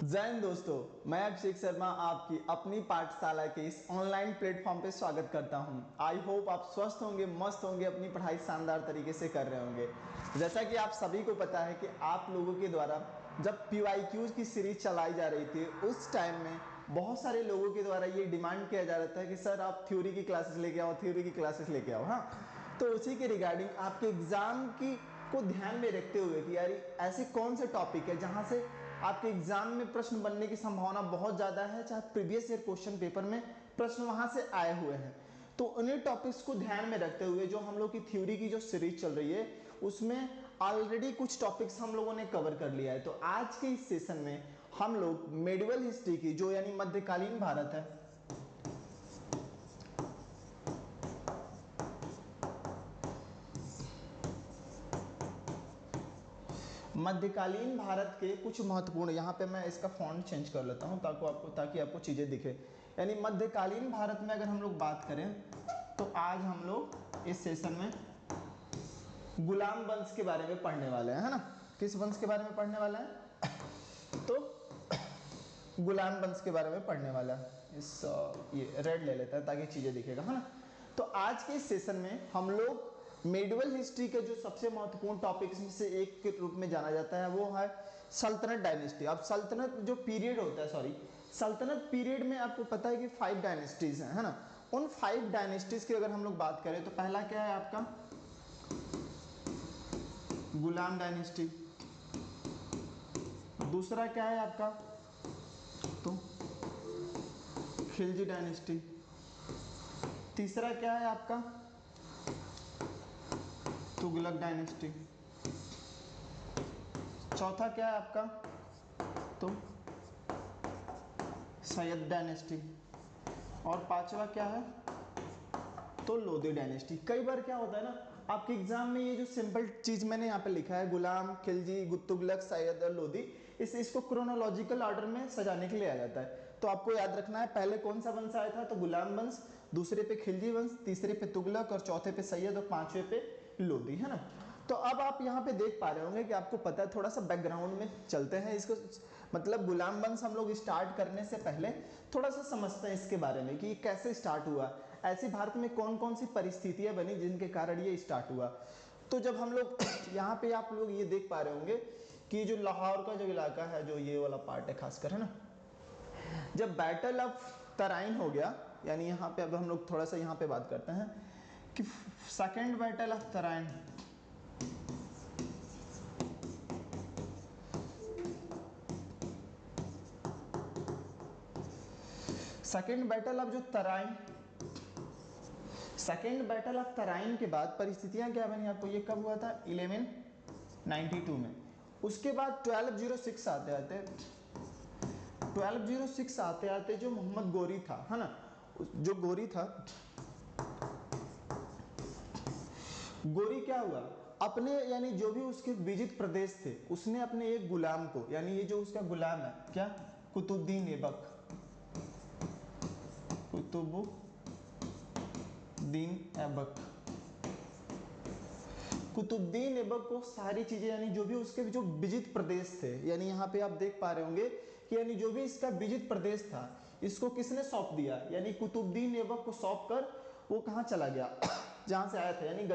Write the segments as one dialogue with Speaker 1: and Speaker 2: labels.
Speaker 1: जय हिंद दोस्तों, मैं अभिषेक शर्मा आपकी अपनी पाठशाला के इस ऑनलाइन प्लेटफॉर्म पे स्वागत करता हूं। आई होप आप स्वस्थ होंगे, मस्त होंगे, अपनी पढ़ाई शानदार तरीके से कर रहे होंगे। जैसा कि आप सभी को पता है कि आप लोगों के द्वारा जब PYQs की सीरीज चलाई जा रही थी, उस टाइम में बहुत सारे लोगों के द्वारा ये डिमांड किया जा रहा था कि सर आप थ्योरी की क्लासेस लेके आओ, थ्योरी की क्लासेस लेके आओ। हाँ, तो उसी के रिगार्डिंग आपके एग्जाम की को ध्यान में रखते हुए कि यार ऐसे कौन से टॉपिक है जहां से आपके एग्जाम में प्रश्न बनने की संभावना बहुत ज़्यादा है, चाहे प्रीवियस ईयर क्वेश्चन पेपर में प्रश्न वहां से आए हुए हैं। तो उन्हीं टॉपिक्स को ध्यान में रखते हुए जो हम लोग की थ्योरी की जो सीरीज चल रही है उसमें ऑलरेडी कुछ टॉपिक्स हम लोगों ने कवर कर लिया है। तो आज के इस सेशन में हम लोग मेडिवल हिस्ट्री की जो यानी मध्यकालीन भारत है, मध्यकालीन भारत के कुछ महत्वपूर्ण, यहाँ पे मैं इसका फॉन्ट चेंज कर लेता हूँ ताकि आपको चीज़ें दिखे। यानी मध्यकालीन भारत में अगर हम लोग बात करें तो आज हम लोग इस सेशन में गुलाम वंश के बारे में पढ़ने वाले हैं, है ना। किस वंश के बारे में पढ़ने वाला है? तो गुलाम वंश के बारे में पढ़ने वाला है। ये रेड ले लेता है ताकि चीज़ें दिखेगा, है ना। तो आज के इस सेशन में हम लोग मेडिवल हिस्ट्री के जो सबसे महत्वपूर्ण टॉपिक्स में से एक के रूप में जाना जाता है वो है सल्तनत डायनेस्टी। अब सल्तनत जो पीरियड होता है, सल्तनत पीरियड में आपको पता है कि 5 डायनेस्टीज हैं, है ना। उन 5 डायनेस्टीज की अगर हम लोग बात करें तो पहला क्या है आपका गुलाम डायनेस्टी, दूसरा क्या है आपका तो खिलजी डायनेस्टी, तीसरा क्या है आपका तुगलक डायनेस्टी, चौथा क्या है आपका तो सैयद डायनेस्टी, और पांचवा क्या है तो लोधी डायनेस्टी। कई बार क्या होता है ना आपके एग्जाम में ये जो सिंपल चीज मैंने यहाँ पे लिखा है गुलाम, खिलजी, तुगलक, सैयद और लोधी, इसको क्रोनोलॉजिकल ऑर्डर में सजाने के लिए आ जाता है। तो आपको याद रखना है पहले कौन सा वंश आया था तो गुलाम वंश, दूसरे पे खिलजी वंश, तीसरे पे तुगलक और चौथे पे सैयद और पांचवे पे लोधी, है ना। तो अब आप यहाँ पे देख पा रहे होंगे कि आपको पता है, थोड़ा सा बैकग्राउंड में चलते हैं इसको, मतलब गुलाम वंश हम लोग स्टार्ट करने से पहले थोड़ा सा समझते हैं इसके बारे में कि ये कैसे स्टार्ट हुआ, ऐसी भारत में कौन कौन सी परिस्थितियां बनी जिनके कारण ये स्टार्ट हुआ। तो जब हम लोग यहाँ पे आप लोग ये देख पा रहे होंगे कि जो लाहौर का जो इलाका है, जो ये वाला पार्ट है खासकर, है ना, जब बैटल ऑफ तराइन हो गया, यानी यहाँ पे अब हम लोग थोड़ा सा यहाँ पे बात करते हैं कि second battle of Tarain, second battle of जो Tarain, second battle of Tarain के बाद परिस्थितियां क्या बनी आपको, ये कब हुआ था 1192 में। उसके बाद 1206 आते आते 1206 आते आते जो मोहम्मद गोरी था, है ना, जो गोरी था, गोरी क्या हुआ अपने यानी जो भी उसके विजित प्रदेश थे उसने अपने एक गुलाम को, यानी ये जो उसका गुलाम है क्या कुतुबुद्दीन ऐबक, कुतुबुद्दीन ऐबक, कुतुबुद्दीन ऐबक को सारी चीजें यानी जो भी उसके जो विजित प्रदेश थे, यानी यहाँ पे आप देख पा रहे होंगे कि यानी जो भी इसका विजित प्रदेश था इसको किसने सौंप दिया, यानी कुतुबुद्दीन ऐबक को सौंप कर वो कहाँ चला गया जहां से आया था, यानी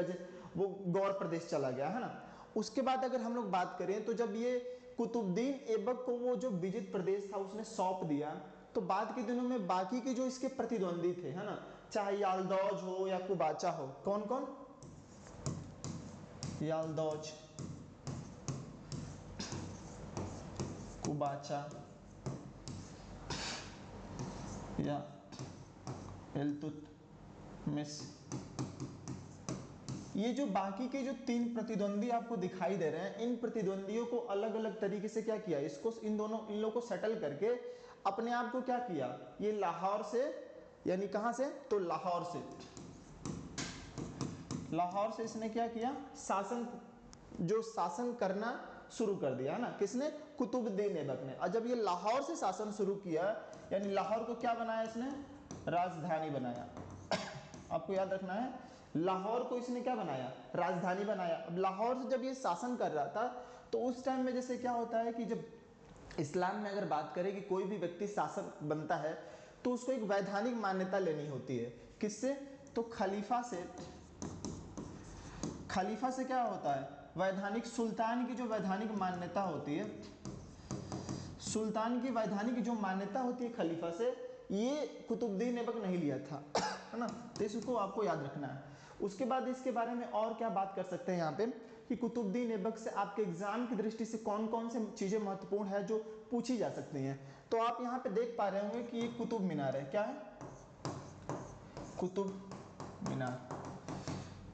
Speaker 1: वो गौर प्रदेश चला गया, है ना। उसके बाद अगर हम लोग बात करें तो जब ये कुतुबुद्दीन ऐबक को वो जो विजित प्रदेश था उसने सौंप दिया, तो बाद के दिनों में बाकी के जो इसके प्रतिद्वंदी थे, है ना, चाहे यालदौज हो या कुबाचा हो, कौन कौन, यालदौज, कुबाचा या इल्तुतमिश, ये जो बाकी के जो 3 प्रतिद्वंदी आपको दिखाई दे रहे हैं, इन प्रतिद्वंदियों को अलग अलग तरीके से क्या किया, इसको इन लोगों को सेटल करके अपने आप को क्या किया, ये लाहौर से, यानी कहां से तो लाहौर से इसने क्या किया, शासन करना शुरू कर दिया, है ना, किसने कुतुबुद्दीन ऐबक ने। और जब ये लाहौर से शासन शुरू किया, यानी लाहौर को क्या बनाया इसने, राजधानी बनाया। आपको याद रखना है लाहौर को इसने क्या बनाया, राजधानी बनाया। अब लाहौर से जब ये शासन कर रहा था तो उस टाइम में जैसे क्या होता है कि जब इस्लाम में अगर बात करें कि कोई भी व्यक्ति शासक बनता है तो उसको एक वैधानिक मान्यता लेनी होती है। किससे? तो खलीफा से। खलीफा से क्या होता है? वैधानिक, सुल्तान की जो वैधानिक मान्यता होती है, सुल्तान की वैधानिक जो मान्यता होती है खलीफा से, ये कुतुबुद्दीन ऐबक नहीं लिया था, है ना। तो इसको आपको याद रखना है। उसके बाद इसके बारे में और क्या बात कर सकते हैं यहाँ पे कि कुतुबुद्दीन ऐबक से आपके एग्जाम की दृष्टि से कौन कौन से चीजें महत्वपूर्ण है जो पूछी जा सकती हैं। तो आप यहाँ पे देख पा रहे होंगे कि ये कुतुब मीनार है। क्या है? कुतुब मीनार।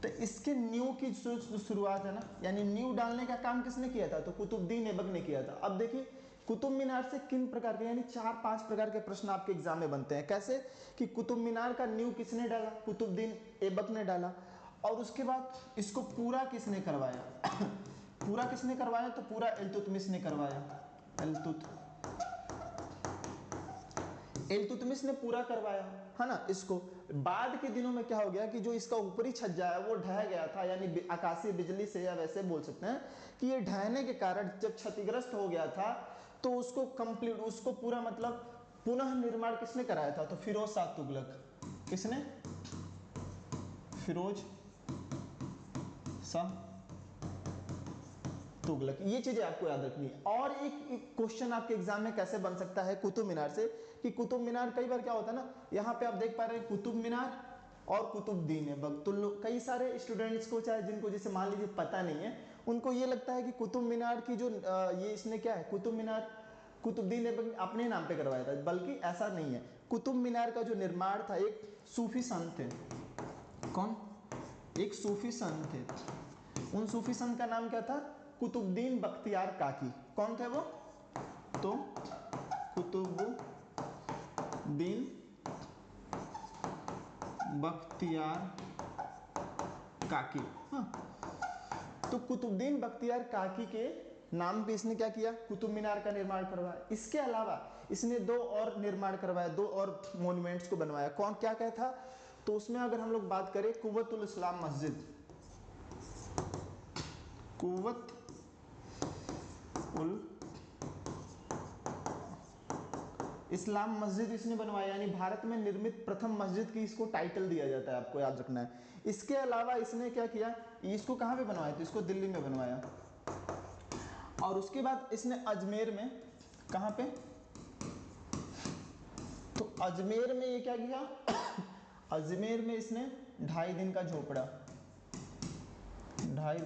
Speaker 1: तो इसके न्यू की जो शुरुआत है ना, यानी न्यू डालने का काम किसने किया था? तो कुतुबुद्दीन ऐबक ने किया था। अब देखिए कुतुब मीनार से किन प्रकार के, यानी 4-5 प्रकार के प्रश्न आपके एग्जाम में बनते हैं। कैसे? कि कुतुब मीनार का न्यू किसने डाला? कुतुबुद्दीन ऐबक ने डाला। और उसके बाद इसको पूरा किसने करवाया? पूरा किसने करवाया? तो पूरा इल्तुतमिश ने करवाया। इल्तुतमिश ने पूरा करवाया, है ना। इसको बाद के दिनों में क्या हो गया कि जो इसका ऊपरी छज्जा है वो ढह गया था, यानी आकाशीय बिजली से, या वैसे बोल सकते हैं कि ये ढहने के कारण जब क्षतिग्रस्त हो गया था तो उसको कंप्लीट, उसको पूरा मतलब पुनः निर्माण किसने कराया था? तो फिरोज शाह तुगलक। किसने? फिरोज शाह तुगलक। ये चीजें आपको याद रखनी है। और एक क्वेश्चन आपके एग्जाम में कैसे बन सकता है कुतुब मीनार से, कि कुतुब मीनार कई बार क्या होता है ना, यहाँ पे आप देख पा रहे हैं कुतुब मीनार और कुतुबुद्दीन ऐबक। तो कई सारे स्टूडेंट्स को, चाहे जिनको जैसे मान लीजिए पता नहीं है, उनको ये लगता है कि कुतुब मीनार की जो ये इसने क्या है, कुतुब मीनार कुतुबुद्दीन ऐबक अपने नाम पे करवाया था, बल्कि ऐसा नहीं है। कुतुब मीनार का जो निर्माण था एक सूफी संत थे। कौन? एक सूफी संत थे। उन सूफी संत का नाम क्या था? कुतुबुद्दीन बख्तियार काकी। कौन थे वो? तो कुतुबुद्दीन बख्तियार काकी। हाँ, तो कुतुबुद्दीन बख्तियार काकी के नाम पे इसने क्या किया? कुतुब मीनार का निर्माण करवाया। इसके अलावा इसने 2 और निर्माण करवाया, 2 और मॉन्यूमेंट्स को बनवाया। कौन क्या क्या था? तो उसमें अगर हम लोग बात करें कुव्वतुल इस्लाम मस्जिद, कुव्वत उल इस्लाम मस्जिद इसने बनवाया, यानी भारत में निर्मित प्रथम मस्जिद की इसको टाइटल दिया जाता है, आपको याद रखना है। इसके अलावा इसने क्या किया? इसको कहाँ पे बनवाया? तो इसको दिल्ली में बनवाया। और उसके बाद इसने अजमेर में, कहाँ पे? तो अजमेर में ये क्या किया? अजमेर में इसने 2.5 दिन का झोपड़ा, 2.5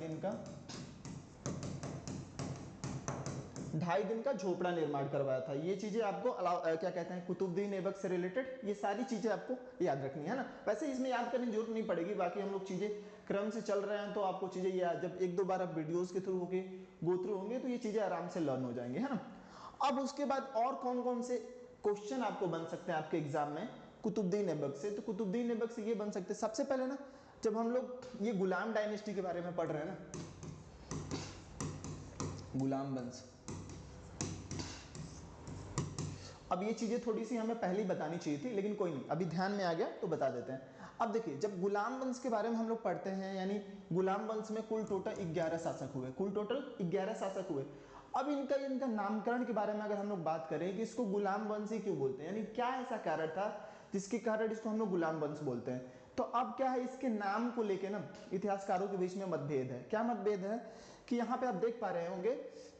Speaker 1: दिन का झोपड़ा निर्माण करवाया था। ये चीजें आपको क्या कहते हैं, कुतुबुद्दीन ऐबक से रिलेटेड ये सारी चीजें आपको याद रखनी है ना। वैसे इसमें याद करने की जरूरत नहीं पड़ेगी, बाकी हम लोग चीजें क्रम से चल रहे हैं तो आपको चीजें याद, जब 1-2 बार आप वीडियोस के थ्रू होके गो थ्रू होंगे तो ये चीजें आराम से लर्न हो जाएंगे, है ना। अब उसके बाद और कौन कौन से क्वेश्चन आपको बन सकते हैं आपके एग्जाम में कुतुबुद्दीन ऐबक से? तो कुतुबुद्दीन ऐबक से ये बन सकते हैं, सबसे पहले ना, जब हम लोग ये गुलाम डायनेस्टी के बारे में पढ़ रहे हैं ना, गुलाम वंश। अब ये चीजें थोड़ी सी हमें पहले ही बतानी चाहिए थी, लेकिन कोई नहीं, अभी ध्यान में आ गया तो बता देते हैं। अब देखिए, जब गुलाम वंश के बारे में हम लोग पढ़ते हैं, यानी गुलाम वंश में कुल टोटल 11 शासक हुए, कुल टोटल 11 शासक हुए। अब इनका नामकरण के बारे में अगर हम लोग बात करें कि इसको गुलाम वंश ही क्यों बोलते हैं, यानी क्या ऐसा कारण था जिसके कारण इसको हम लोग गुलाम वंश बोलते हैं। तो अब क्या है, इसके नाम को लेके ना इतिहासकारों के बीच में मतभेद है। क्या मतभेद है? कि यहाँ पे आप देख पा रहे होंगे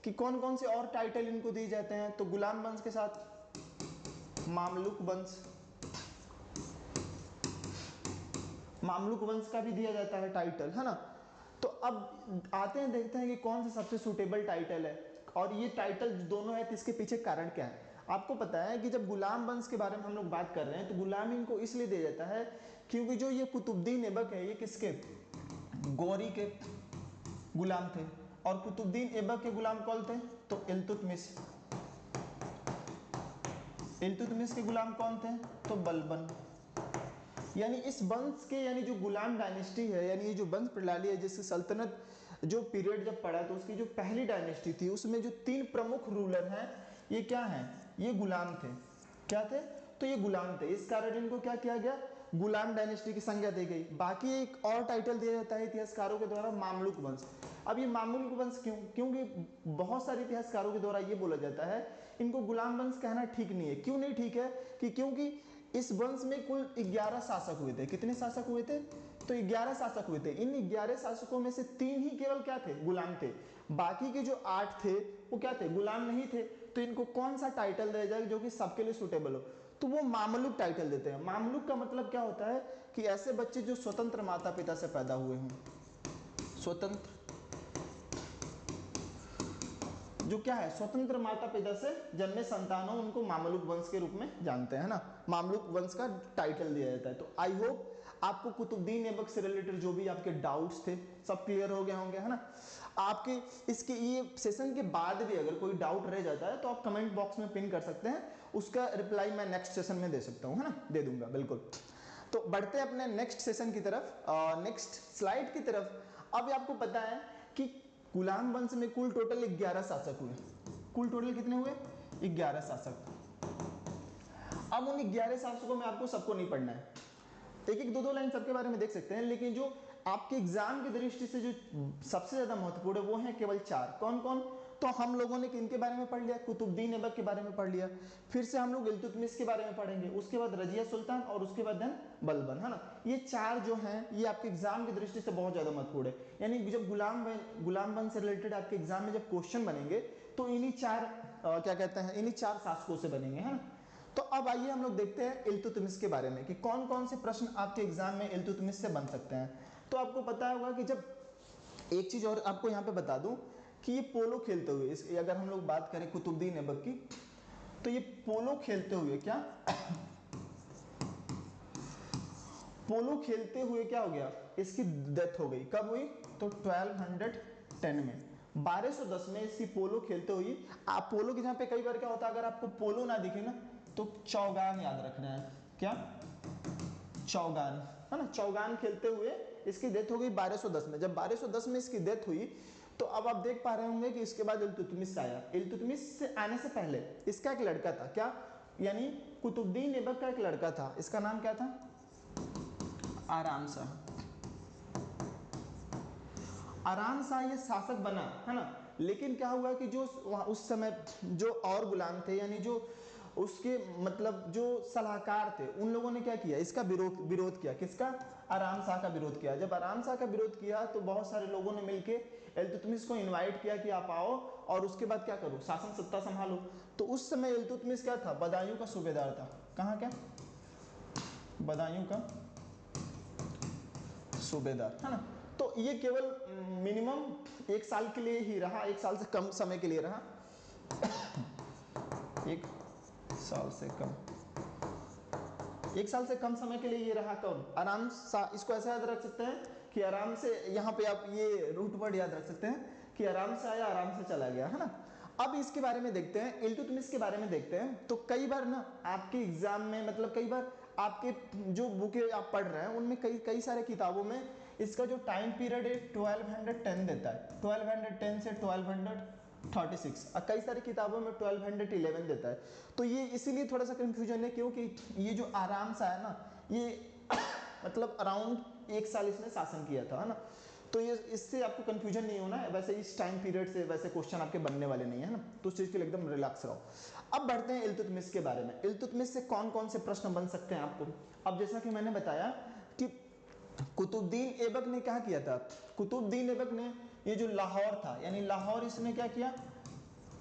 Speaker 1: कि कौन कौन से और टाइटल इनको दिए जाते हैं। तो गुलाम वंश के साथ मामलुक वंश, मामलुक वंश का भी दिया जाता है टाइटल, है ना। तो अब आते हैं, देखते हैं कि कौन सा सबसे सुटेबल टाइटल है, और ये टाइटल दोनों है तो इसके पीछे कारण क्या है। आपको पता है कि जब गुलाम वंश के बारे में हम लोग बात कर रहे हैं तो गुलाम इनको इसलिए दिया जाता है क्योंकि जो ये कुतुबुद्दीन ऐबक है, ये किसके? गौरी के गुलाम थे। और कुतुबुद्दीन ऐबक के गुलाम कौन थे? तो इल्तुतमिश। इल्तुतमिश के गुलाम कौन थे? तो बलबन। यानी इस वंश के, यानी जो गुलाम डायनेस्टी है, यानी ये जो वंश प्रणाली है, जिसकी सल्तनत जो पीरियड जब पड़ा तो उसकी जो पहली डायनेस्टी थी उसमें जो 3 प्रमुख रूलर हैं, ये क्या हैं? ये गुलाम थे। क्या थे? तो ये गुलाम थे। इस कारण इनको क्या किया गया? गुलाम डायनेस्टी की संज्ञा दी गई। बाकी एक और टाइटल दिया जाता है इतिहासकारों के द्वारा, मामलुक वंश। अब ये मामूलिक वंश क्यों? क्योंकि बहुत सारे इतिहासकारों के द्वारा ये बोला जाता है इनको गुलाम वंश कहना ठीक नहीं है। क्यों नहीं ठीक है? कि क्योंकि इस वंश में कुल 11 शासक हुए थे। कितने शासक हुए थे? तो 11 शासक हुए थे। इन 11 शासकों में से 3 ही केवल क्या थे? गुलाम थे। बाकी के जो 8 थे वो क्या थे? गुलाम नहीं थे। तो इनको कौन सा टाइटल दिया जाए जो कि सबके लिए सुटेबल हो? तो वो मामलुक टाइटल देते हैं। मामलुक का मतलब क्या होता है कि ऐसे बच्चे जो स्वतंत्र माता पिता से पैदा हुए हों। स्वतंत्र जो क्या है? स्वतंत्र माता पिता से जन्मे संतान हो, उनको मामलुक वंश के रूप में जानते हैं ना। मामलुक वंश का टाइटल दिया जाता है। तो आई होप आपको कुतुबुद्दीन ऐबक से रिलेटेड जो भी आपके डाउट्स थे सब क्लियर हो गए होंगे, है ना। आपके इसके ये सेशन के बाद भी अगर कोई डाउट रह जाता है तो आप कमेंट बॉक्स में पिन कर सकते हैं, उसका रिप्लाई मैं नेक्स्ट सेशन में दे सकता हूँ, है ना, दे दूंगा बिल्कुल। तो बढ़ते हैं अपने नेक्स्ट सेशन की तरफ, नेक्स्ट स्लाइड की तरफ। अब आपको पता है कि गुलाम वंश में कुल टोटल 11 शासक हुए। कुल टोटल कितने हुए? 11 शासक। अब उन 11 शासकों में आपको सबको नहीं पढ़ना है, एक एक दो लाइन सबके बारे में देख सकते हैं, लेकिन जो आपके एग्जाम की दृष्टि से जो सबसे ज्यादा महत्वपूर्ण है वो है केवल 4। कौन कौन? तो हम लोगों ने किनके बारे में पढ़ लिया? कुतुबुद्दीन ऐबक के बारे में पढ़ लिया। फिर से हम लोग इल्तुतमिश के बारे में पढ़ेंगे, उसके बाद रजिया सुल्तान और उसके बाद देन बलबन, है ना। ये 4 जो हैं ये आपके एग्जाम की दृष्टि से बहुत ज्यादा महत्वपूर्ण है। यानी जब गुलाम वंश से रिलेटेड आपके एग्जाम में जब क्वेश्चन बनेंगे तो इन्हीं 4 क्या कहते हैं, इन्हीं 4 शासकों से बनेंगे, है ना। तो अब आइए हम लोग देखते हैं इल्तुतमिश के बारे में कि कौन कौन से प्रश्न आपके एग्जाम में इल्तुतमिश से बन सकते हैं। तो आपको पता होगा कि जब एक चीज और आपको यहाँ पे बता दूं कि ये पोलो खेलते हुए, इस अगर हम लोग बात करें कुतुबुद्दीन ऐबक की, तो ये पोलो खेलते हुए क्या पोलो खेलते हुए क्या हो गया? इसकी डेथ हो गई। कब हुई? तो 1210 में, 1210 में इसकी पोलो खेलते हुई। आप पोलो के जहां पे कई बार क्या होता है, अगर आपको पोलो ना दिखे ना तो चौगान याद रखना है। क्या? चौगान, है ना। चौगान खेलते हुए इसकी डेथ हो गई 1210 में। जब 1210 में इसकी डेथ हुई तो अब आप देख पा रहे होंगे कि इसके बाद इल्तुतमिश आया। इल्तुतमिश से आने से पहले इसका एक लड़का था, क्या? यानी कुतुबुद्दीन ऐबक का एक लड़का था, इसका नाम क्या था? आराम शाह। आराम शाह ये शासक बना, है ना। लेकिन क्या हुआ कि जो उस समय जो और गुलाम थे, यानी जो उसके मतलब जो सलाहकार थे, उन लोगों ने क्या किया? इसका विरोध किया। किसका? आराम शाह का विरोध किया। जब आराम शाह का विरोध किया तो बहुत सारे लोगों ने मिलकर इल्तुतमिश को इनवाइट किया कि आप आओ और उसके बाद क्या करो? शासन सत्ता संभालो। तो उस समय इल्तुतमिश क्या था? बदायूं का सूबेदार था। कहाँ क्या? बदायूं का सूबेदार, है ना। तो ये केवल मिनिमम 1 साल के लिए ही रहा, 1 साल से कम समय के लिए रहा। 1 साल से कम, 1 साल से कम समय के लिए ये रहा। कौन? आराम शाह। इसको ऐसा याद रख सकते हैं कि आराम से, यहाँ पे आप ये रूट वर्ड याद रख सकते हैं कि आराम से आया, आराम से चला गया, है ना। अब इसके बारे में देखते हैं, इल्तुतमिश के बारे में देखते हैं। तो कई बार ना आपके एग्जाम में, मतलब कई बार आपके जो बुकें आप पढ़ रहे हैं उनमें कई सारे किताबों में इसका जो टाइम पीरियड है 1210 देता है। 1210 से 1236, और कई सारी किताबों में 1211 देता है। तो ये इसीलिए थोड़ा सा कंफ्यूजन है, क्योंकि ये जो आराम सा है ना, ये मतलब अराउंड 1 साल इसने शासन किया था, है ना। तो ये इससे आपको कंफ्यूजन नहीं होना है। वैसे इस टाइम पीरियड से वैसे क्वेश्चन आपके बनने वाले नहीं है ना, तो उस चीज के लिए एकदम रिलैक्स रहो। अब बढ़ते हैं इल्तुतमिश के बारे में। इल्तुतमिश से कौन कौन से प्रश्न बन सकते हैं आपको? अब जैसा कि मैंने बताया कि कुतुबुद्दीन ऐबक ने क्या किया था? कुतुबुद्दीन ऐबक ने ये जो लाहौर था, यानी लाहौर इसने क्या किया?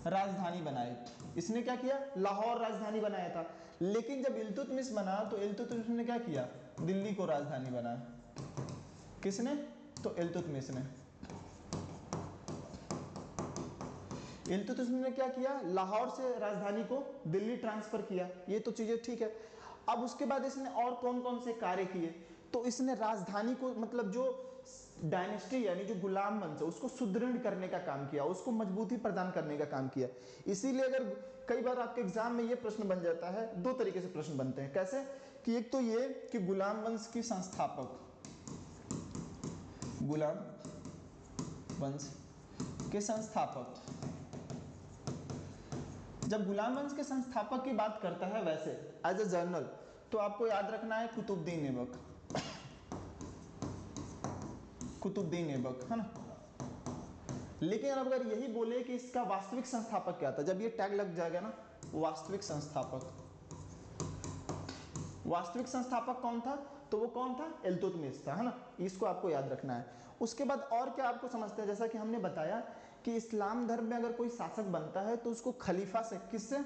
Speaker 1: राजधानी बनाई। इसने क्या किया? लाहौर राजधानी बनाया था। लेकिन जब इल्तुतमिश बना तो इल्तुतमिश ने क्या किया? दिल्ली को राजधानी बनाया। किसने? तो इल्तुतमिश ने। इल्तुतमिश ने क्या किया? लाहौर से राजधानी को दिल्ली ट्रांसफर किया। ये तो चीजें ठीक है। अब उसके बाद इसने और कौन कौन से कार्य किए? तो इसने राजधानी को, मतलब जो डायनेस्टी यानी जो गुलाम वंश है उसको सुदृढ़ करने का काम किया, उसको मजबूती प्रदान करने का काम किया। इसीलिए अगर कई बार आपके एग्जाम में ये प्रश्न बन जाता है, 2 तरीके से प्रश्न बनते हैं। कैसे? कि एक तो ये कि गुलाम वंश की संस्थापक, गुलाम वंश के संस्थापक, जब गुलाम वंश के संस्थापक की बात करता है वैसे एज ए जर्नल, तो आपको याद रखना है कुतुबुद्दीन ऐबक। कुतुबुद्दीन ऐबक, है ना। लेकिन अगर यही बोले कि इसका वास्तविक संस्थापक क्या था, जब ये टैग लग जाएगा ना, वास्तविक संस्थापक, वास्तविक संस्थापक कौन था, तो वो कौन था, इल्तुतमिश था, है ना, इसको आपको याद रखना है। उसके बाद और क्या आपको समझते हैं, जैसा कि हमने बताया कि इस्लाम धर्म में अगर कोई शासक बनता है तो उसको खलीफा से, किससे,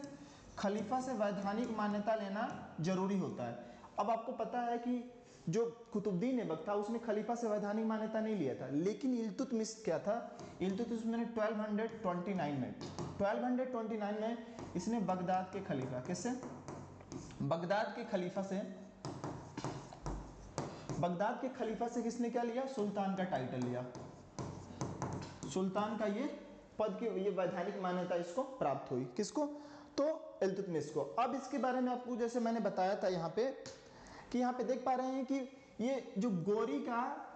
Speaker 1: खलीफा से वैधानिक मान्यता लेना जरूरी होता है। अब आपको पता है कि जो कुतुबुद्दीन ऐबक था उसने खलीफा से वैधानिक मान्यता नहीं लिया था, लेकिन इल्तुतमिश क्या था, इल्तुतमिश ने 1229 में इसने बगदाद के खलीफा, किससे, बगदाद के खलीफा से, बगदाद के खलीफा से किसने क्या लिया, सुल्तान का टाइटल लिया, सुल्तान का ये पद की ये वैधानिक मान्यता इसको प्राप्त हुई, किसको, तो इल्तुतमिश को। अब इसके बारे में आपको जैसे मैंने बताया था यहाँ पे कि यहाँ पे देख पा रहे हैं कि ये जो गोरी का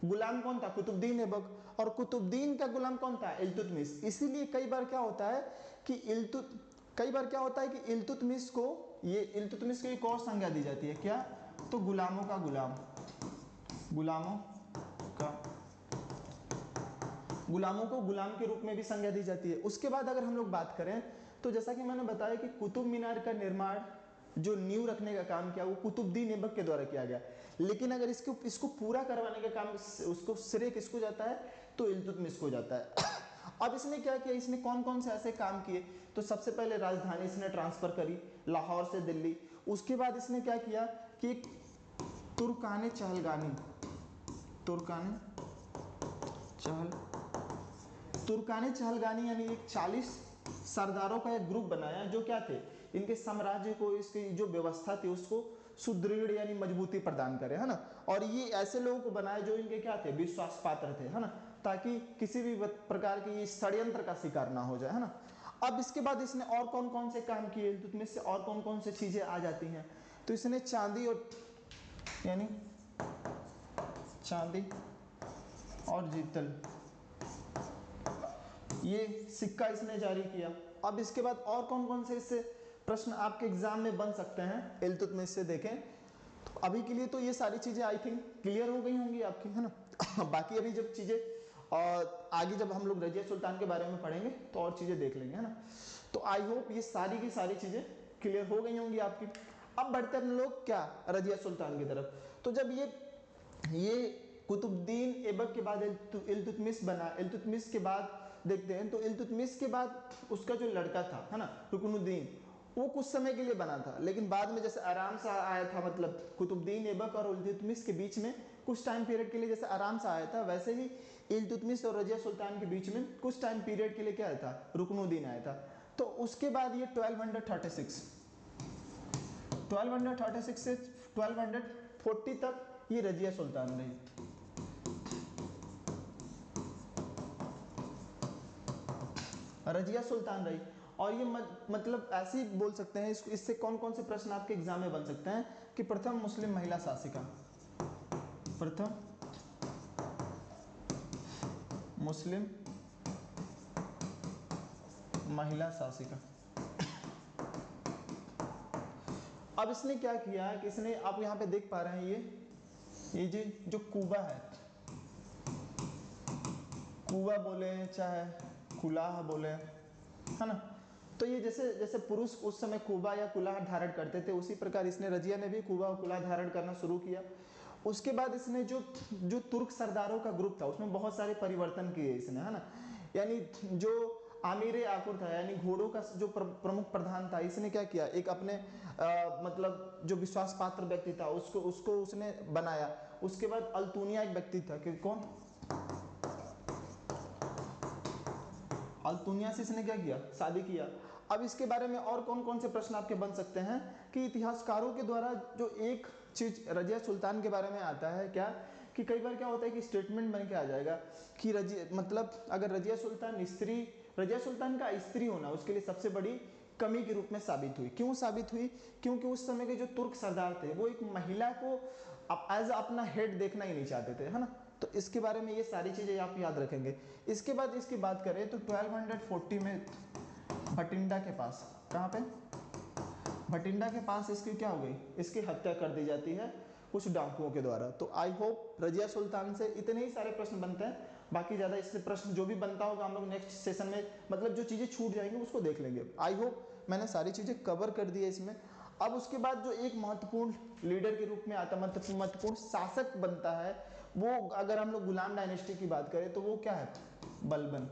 Speaker 1: गुलाम कौन था, कुतुबुद्दीन ऐबक, और कुतुबुद्दीन का गुलाम कौन था, इल्तुतमिश। इसीलिए कई बार क्या होता है कि इल्तुतमिश को, ये इल्तुतमिश को एक और संज्ञा दी जाती है, क्या, तो गुलामों का गुलाम, गुलामों का, गुलामों को गुलाम के रूप में भी संज्ञा दी जाती है। उसके बाद अगर हम लोग बात करें तो जैसा कि मैंने बताया कि कुतुब मीनार का निर्माण, जो नींव रखने का काम किया वो कुतुबुद्दीन ऐबक के द्वारा किया गया, लेकिन अगर इसको पूरा करवाने का काम उसको श्रेय किसको जाता है, तो इल्तुतमिश को जाता है। अब इसने क्या किया, इसने कौन कौन से ऐसे काम किए, तो सबसे पहले राजधानी इसने ट्रांसफर करी लाहौर से दिल्ली। उसके बाद इसने क्या किया कि तुर्काने चहलगानी, तुर्काने चहलगानी यानी एक 40 सरदारों का एक ग्रुप बनाया, जो क्या थे, इनके साम्राज्य को, इसकी जो व्यवस्था थी उसको सुदृढ़ यानी मजबूती प्रदान करे, है ना। और ये ऐसे लोगों को बनाए जो इनके क्या थे, विश्वास पात्र थे, है ना, ताकि किसी भी प्रकार की षड्यंत्र का शिकार ना हो जाए, है ना। अब इसके बाद इसने और कौन कौन से काम किए, इल्तुतमिश से और कौन कौन से चीजें आ जाती हैं, तो इसने चांदी और, यानी चांदी और जीतल, ये सिक्का इसने जारी किया। अब इसके बाद और कौन कौन से इससे प्रश्न आपके एग्जाम में बन सकते हैं इल्तुतमिश से, देखें तो अभी के लिए तो ये सारी चीजें आई थिंक क्लियर हो गई होंगी आपकी, है ना। बाकी अभी जब चीजें और आगे जब हम लोग रजिया सुल्तान के बारे में पढ़ेंगे तो और चीजें देख लेंगे, है ना। तो आई होप ये सारी की सारी चीजें क्लियर हो गई होंगी आपकी। अब बढ़ते हैं हम लोग क्या, रजिया सुल्तान की तरफ। तो जब ये कुतुबुद्दीन ऐबक के बाद इल्तुतमिश बना, इल्तुतमिश के बाद देखते हैं तो इल्तुतमिश के बाद उसका जो लड़का था, है ना, रुकनुद्दीन, वो कुछ समय के लिए बना था, लेकिन बाद में जैसे आराम से आया था, मतलब कुतुबुद्दीन ऐबक और इल्तुतमिश के बीच में कुछ टाइम पीरियड के लिए जैसे आराम से आया था, वैसे ही इल्तुतमिश और रजिया सुल्तान के बीच में कुछ टाइम पीरियड के लिए क्या आया था, रुकनुद्दीन आया था। तो उसके बाद ये 1236 से 1240 तक ये रजिया सुल्तान रही। रजिया सुल्तान रही, और ये मतलब ऐसे ही बोल सकते हैं, इससे कौन कौन से प्रश्न आपके एग्जाम में बन सकते हैं कि प्रथम मुस्लिम महिला शासिका, प्रथम मुस्लिम महिला शासिका। अब इसने क्या किया कि इसने, आप यहां पे देख पा रहे हैं ये जो कुबा है, कुबा बोले चाहे कुलाह बोले, है ना, तो ये जैसे पुरुष उस समय कुबा या कुलाह धारण करते थे, उसी प्रकार इसने, रजिया ने भी कुबा और कुलाह धारण करना शुरू किया। उसके बाद इसने जो तुर्क सरदारों का ग्रुप था उसमें बहुत सारे परिवर्तन किए इसने, है ना, यानी जो आमिर आकुर था, यानी घोड़ों का जो प्रमुख प्रधान था, इसने क्या किया, एक अपने मतलब जो विश्वास पात्र व्यक्ति था उसको उसने बनाया। उसके बाद अल्तुनिया एक व्यक्ति था, कि कौन, अल्तुनिया से इसने क्या किया, शादी किया। अब इसके बारे में और कौन कौन से प्रश्न आपके बन सकते हैं कि इतिहासकारों के द्वारा जो एक चीज रजिया सुल्तान के बारे में आता है क्या, कि कई बार क्या होता है कि स्टेटमेंट बन के आ जाएगा कि मतलब अगर रजिया सुल्तान का स्त्री होना उसके लिए सबसे बड़ी कमी के रूप में साबित हुई। क्यों साबित हुई, क्योंकि उस समय के जो तुर्क सरदार थे वो एक महिला को एज अपना हेड देखना ही नहीं चाहते थे, है ना। तो इसके बारे में ये सारी चीजें आप याद रखेंगे। इसके बाद इसकी बात करें तो 1240 में भटिंडा के पास, कहाँ पे, भटिंडा के पास इसकी क्या हो गई, इसकी हत्या कर दी जाती है कुछ डाकुओं के द्वारा। तो आई होप रजिया सुल्तान से इतने ही सारे प्रश्न बनते हैं। बाकी ज़्यादा इससे प्रश्न जो भी बनता होगा हम लोग नेक्स्ट सेशन में, मतलब जो चीज़ें छूट जाएंगी उसको देख लेंगे। आई होप मैंने सारी चीज़ें कवर कर दी है इसमें। अब उसके बाद जो एक महत्वपूर्ण लीडर के रूप में आता है, महत्वपूर्ण शासक बनता है, वो अगर हम लोग गुलाम डायनेस्टी की बात करें तो वो क्या है, बलबन।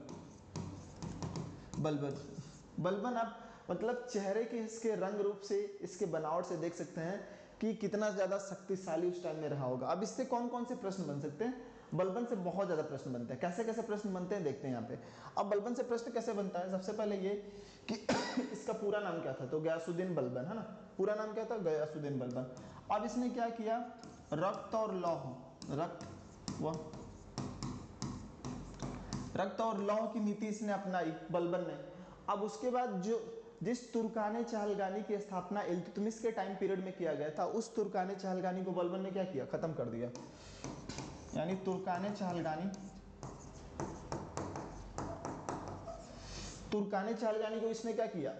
Speaker 1: बलबन बलबन आप मतलब चेहरे के इसके रंग रूप से, इसके बनावट से देख सकते हैं कि कितना ज़्यादा शक्तिशाली उस टाइम में रहा होगा। अब इससे कौन कौन से प्रश्न बन सकते हैं, बलबन से बहुत ज़्यादा प्रश्न बनते हैं। कैसे कैसे प्रश्न बनते हैं देखते हैं यहाँ पे। अब बलबन से प्रश्न कैसे बनता है, सबसे पहले ये कि इसका पूरा नाम क्या था, तो गयासुद्दीन बलबन है ना, पूरा नाम क्या था, गयासुद्दीन बलबन। अब इसने क्या किया, रक्त और लौह की नीति इसने अपनाई बलबन ने। अब उसके बाद जो जिस तुर्काने चहलगानी की स्थापना इल्तुतमिश के टाइम पीरियड में किया गया था, उस तुर्काने चहलगानी को बलबन ने क्या किया, खत्म कर दिया। यानी तुर्काने चहलगानी को इसने क्या किया,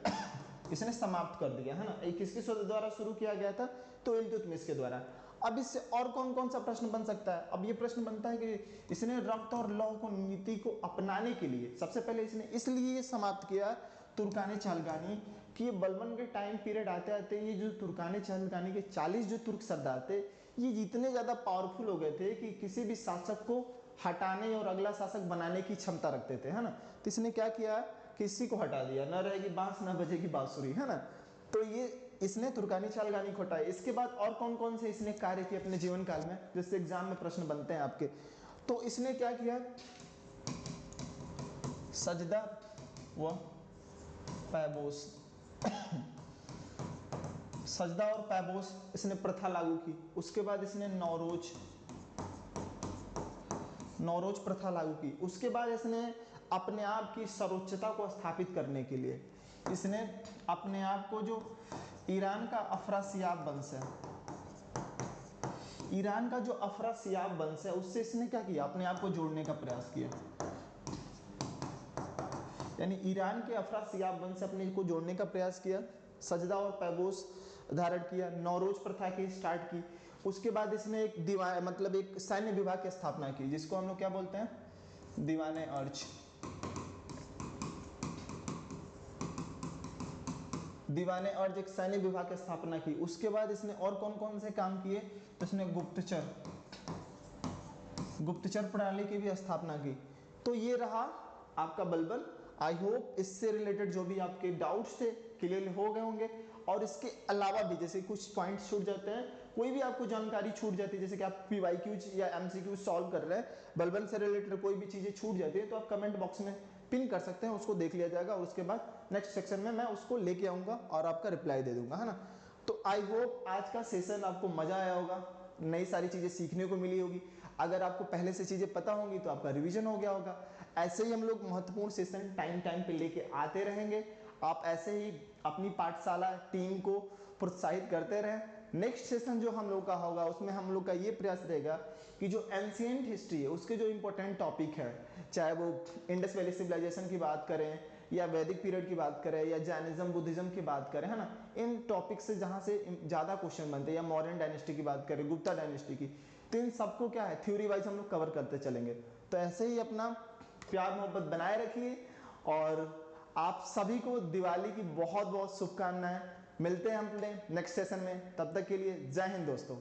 Speaker 1: इसने समाप्त कर दिया, है ना। एक किसके द्वारा शुरू किया गया था, तो इल्तुतमिश के द्वारा। अब इससे और कौन कौन सा प्रश्न बन सकता है, अब ये प्रश्न बनता है कि इसने रक्त और लौह को नीति को अपनाने के लिए सबसे पहले इसने इसलिए समाप्त किया तुर्काने चहलगानी कि बलबन के टाइम पीरियड आते आते ये जो तुर्काने चहलगानी के 40 जो तुर्क सरदार थे, ये इतने ज़्यादा पावरफुल हो गए थे कि किसी भी शासक को हटाने और अगला शासक बनाने की क्षमता रखते थे, है ना। तो इसने क्या किया, किसी को हटा दिया, न रहेगी बांस न बजेगी बांसुरी, है ना। तो ये इसने तुर्कानी चहलगानी को हटाया। इसके बाद और कौन कौन से इसने कार्य किए अपने जीवन काल में, जिससे एग्जाम में प्रश्न बनते हैं आपके। तो इसने क्या किया, सजदा व पैबोस सजदा और पैबोस इसने प्रथा लागू की। उसके बाद इसने नौरोज प्रथा लागू की। उसके बाद इसने अपने आप की सर्वोच्चता को स्थापित करने के लिए इसने अपने आप को, जो ईरान का अफरासियाब वंश है उससे इसने क्या किया, अपने आप को जोड़ने का प्रयास किया। यानी ईरान के अफरासियाब वंश से अपने को जोड़ने का प्रयास किया, सजदा और पैबोस धारण किया, नौरोज प्रथा की स्टार्ट की। उसके बाद इसने एक एक सैन्य विभाग की स्थापना की, जिसको हम लोग क्या बोलते हैं, दीवाने अर्ज। दीवाने अर्ज एक सैन्य विभाग की स्थापना की। उसके बाद इसने और कौन कौन से काम किए, तो इसने गुप्तचर प्रणाली की भी स्थापना की। तो ये रहा आपका बलबन। आई होप इससे रिलेटेड जो भी आपके डाउट्स थे क्लियर हो गए होंगे। और इसके अलावा भी जैसे कुछ पॉइंट्स छूट जाते हैं, कोई भी आपको जानकारी छूट जाती है, जैसे कि आप PYQ या MCQ सॉल्व कर रहे हैं, बलबन से रिलेटेड कोई भी चीजें छूट जाती है, तो आप कमेंट बॉक्स में पिन कर सकते हैं, उसको देख लिया जाएगा और उसके बाद नेक्स्ट सेक्शन में मैं उसको लेके आऊंगा और आपका रिप्लाई दे दूंगा, है ना। तो आई होप आज का सेशन आपको मजा आया होगा, नई सारी चीजें सीखने को मिली होगी। अगर आपको पहले से चीजें पता होंगी तो आपका रिवीजन हो गया होगा। ऐसे ही हम लोग महत्वपूर्ण सेशन टाइम पे लेके आते रहेंगे। आप ऐसे ही अपनी पाठशाला टीम को प्रोत्साहित करते रहें। नेक्स्ट सेशन जो हम लोग का होगा उसमें हम लोग का ये प्रयास रहेगा कि जो एंशिएंट हिस्ट्री है उसके जो इंपॉर्टेंट टॉपिक है, चाहे वो इंडस वैली सिविलाइजेशन की बात करें या वैदिक पीरियड की बात करें या जैनिज्म बुद्धिज्म की बात करें, है ना, इन टॉपिक से जहाँ से ज़्यादा क्वेश्चन बनते हैं, या मॉडर्न डायनेस्टी की बात करें, गुप्ता डायनेस्टी की, तो इन सबको क्या है थ्योरी वाइज हम लोग कवर करते चलेंगे। तो ऐसे ही अपना प्यार मोहब्बत बनाए रखिए और आप सभी को दिवाली की बहुत बहुत शुभकामनाएं। मिलते हैं हम अपने नेक्स्ट सेशन में, तब तक के लिए जय हिंद दोस्तों।